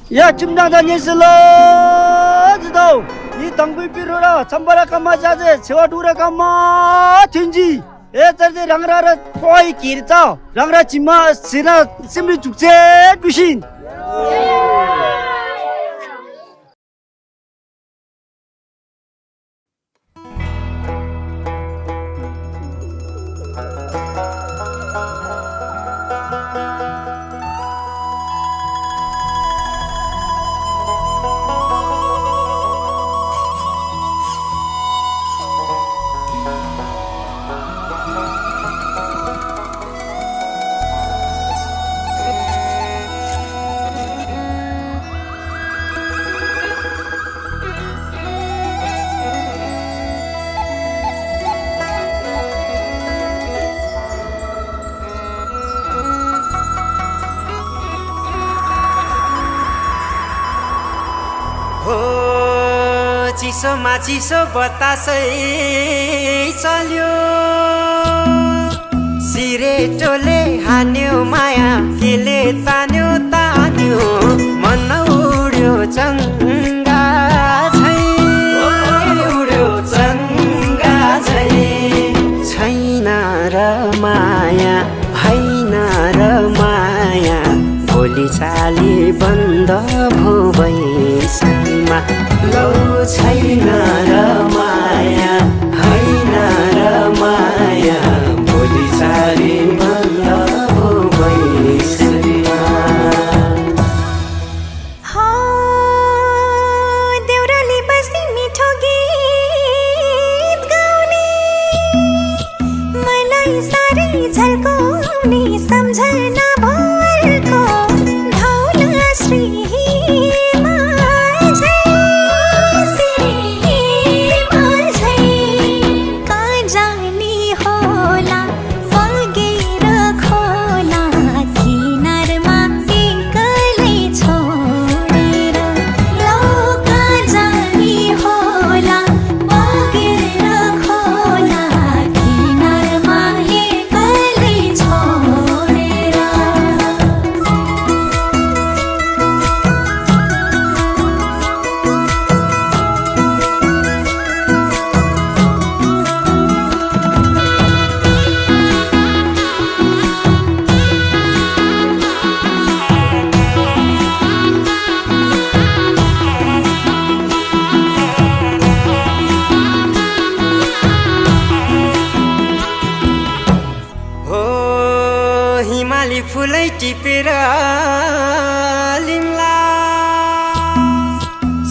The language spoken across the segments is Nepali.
呀，今朝的你是了，知道？你当归比如了，参巴拉干嘛家子，吃瓦杜拉干嘛天气？哎，这这让人快点走，让人今嘛现在心里逐渐不行。चिसोमा चिसो बतासै चल्यो सिरेटोले हान्यो माया केले तान्यो तान्यो मन उड्यो चङ्गा झै उड्यो चङ्गा झै छैन र माया हैन र माया भोलि चाली बन्द भो बैसैमा लौ छैन र माया हैन र माया भोलि चाली बन्द भो बैसैमा देउराली बस्ती मिठो गीत गाउने मलाई साह्रै झल्काउने सम्झना भरको धौला श्री फुलै टिपेर लिम्ला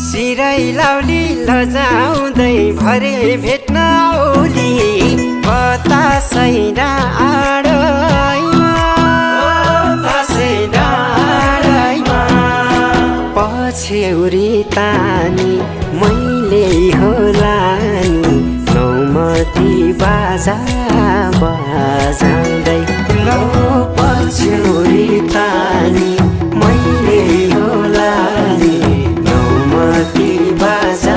सिरै लाउली लजाउँदै भरे भेट्न औली बतासै डाँडैमा पछ्यौरी तानी मैले होला नि नौमती बाजा बजाउँदै लौ पछ्यौरी तानी मैले होला नि नौमती बाजा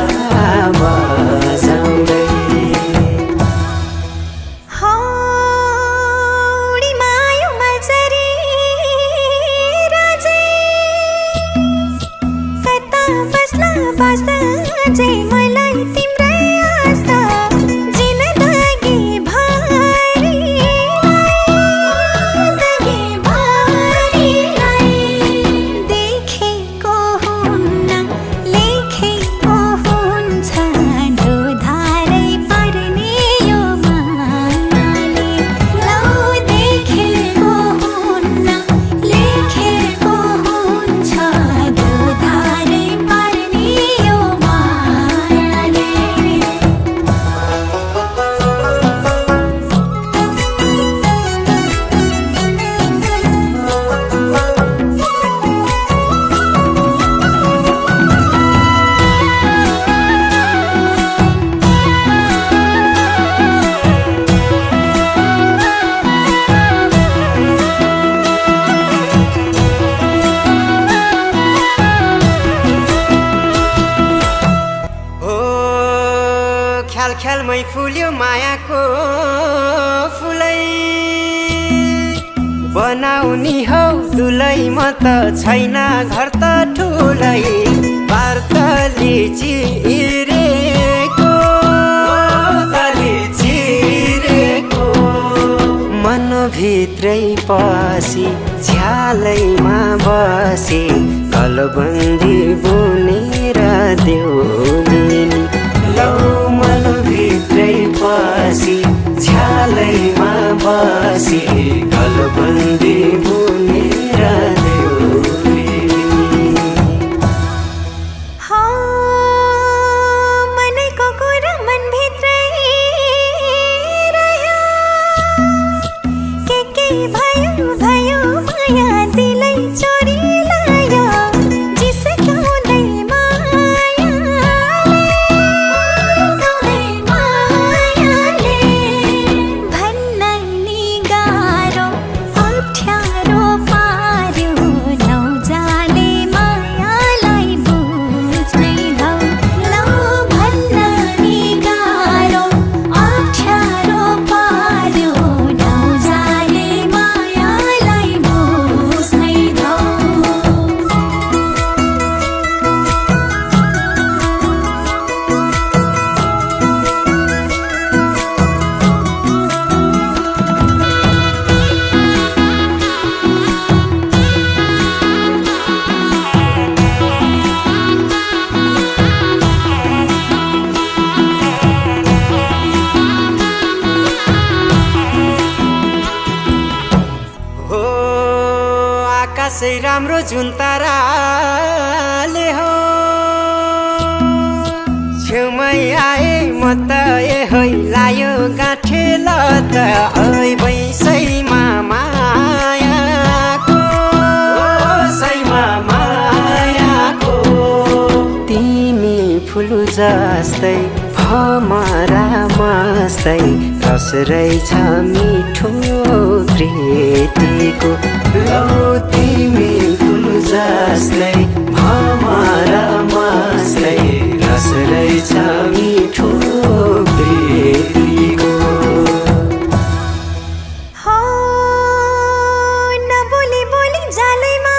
बजाउँदै हौडी मायो मल्चरी राजे कता बस्ला बस जे मलाई तिम्रै आशा जिन्दगी भारी देखेको हुन्न लेखेको हुन्छ ढोधारै पर्ने यो मायाले लौ देखेको हुन्न लेखेको हुन्छ ढोधारै पर्ने यो मायाले ख्याल ख्यालमै फुल्यो मायाको फुलै बनाउनी हौ दुलै म त छैन घर त ठुलै वार्ताले चिरेको मनभित्रै पसी झ्यालैमा बसी गलबन्दी बुनेर देउनी लौ मनभित्रै पसी झ्यालैमा बसी गलबन्दी बुनेर देउनी मनको कुरा मनभित्रै रह्यो के भयो भयो माया दिलै चोरी लायो जिस्काउँदै मायाले भन्न नि गाह्रो अप्ठ्यारो पार्यो नौजाले मायालाई बुझ्नै धौ लौ भन्न नि गाह्रो अप्ठ्यारो पार्यो नौजाले मायालाई बुझ्नै धौ हो आकाशै राम्रो जुन ताराले हो छेउमै आए म त है लायो गाँठे ल त ऐ बैसैमा मायाको तिमी फुल जस्तै भमरा मस्तै रस रहेछ मिठो प्रीतिको लौ तिमी फुल जस्तै भमरा मस्तै रस रहेछ मिठो प्रीतिको हो नबोली बोली जालैमा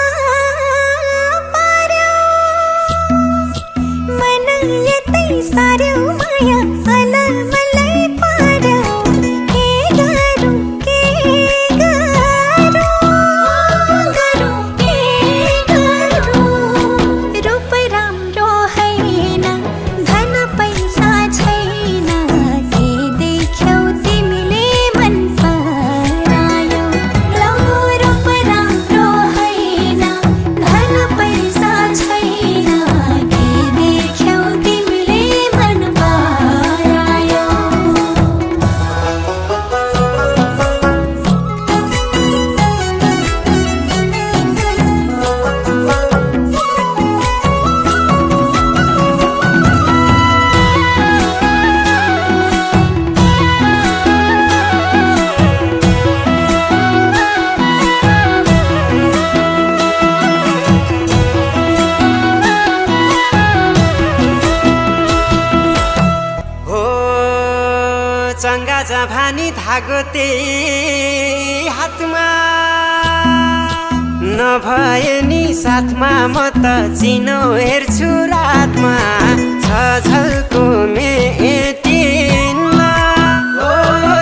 पार्यो मन यतै सार्यो माया अलमलै पार्यो के गरौँ रूप राम्रो हैन धन पैसा छैन के देख्यौ तिमीले मन परायो लौ रूप राम्रो हैन धन पैसा छैन के देख्यौ तिमीले मन परायो हो चङ्गा जभानी धागो त्यही हातमा नभए नि साथमा म त चिनो हेर्छु रातमा छ झल्को मेटिना ओ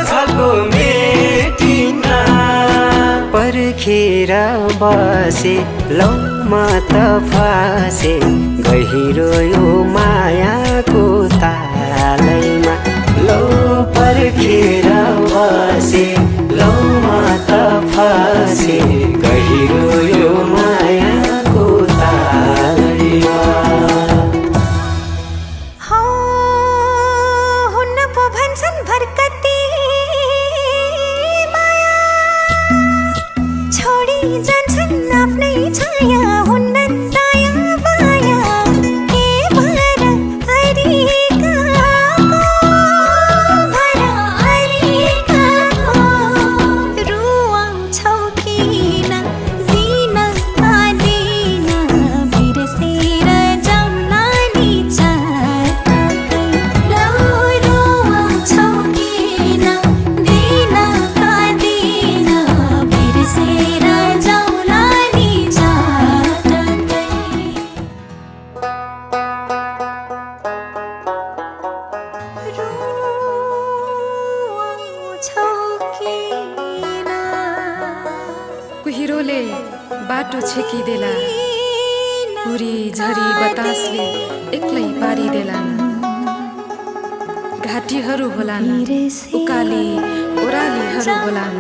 झल्को मेटिना पर्खेर बसे लौ म त फसे गहिरो यो मायाको तालैमा लौ पर्खेर बसे लौ म त फसे गहिरो यो मायाको तालैमा हो हुन्न पो भन्छन् भरकती माया छोडी जान्छन् आफ्नै छाया हुन्न दया माया के भर अरिकाको पहिरोले बाटो छेकिदेला, हुरी झरी बतासले एक्लै पारिदेलान्। घाटीहरू होलान्, उकाली ओरालीहरू होलान्,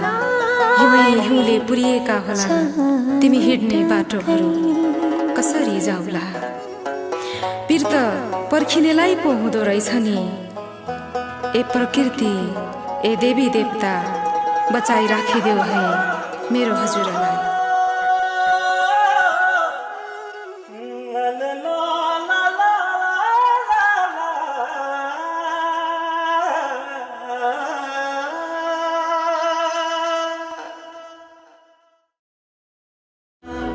हिउँै हिउँले पुरिएका होलान्। तिमी हिँड्ने बाटोहरू कसरी जाउला? पिर त पर्खिनेलाई पो हुँदो रहेछ नि। ए प्रकृति, ए देवी देवता, बचाइ राखिदेऊ है मेरो हजुरलाई।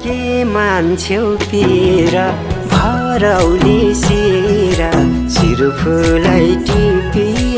के मान्छौ पिर भरौली सिर, सिर फुलै टिपी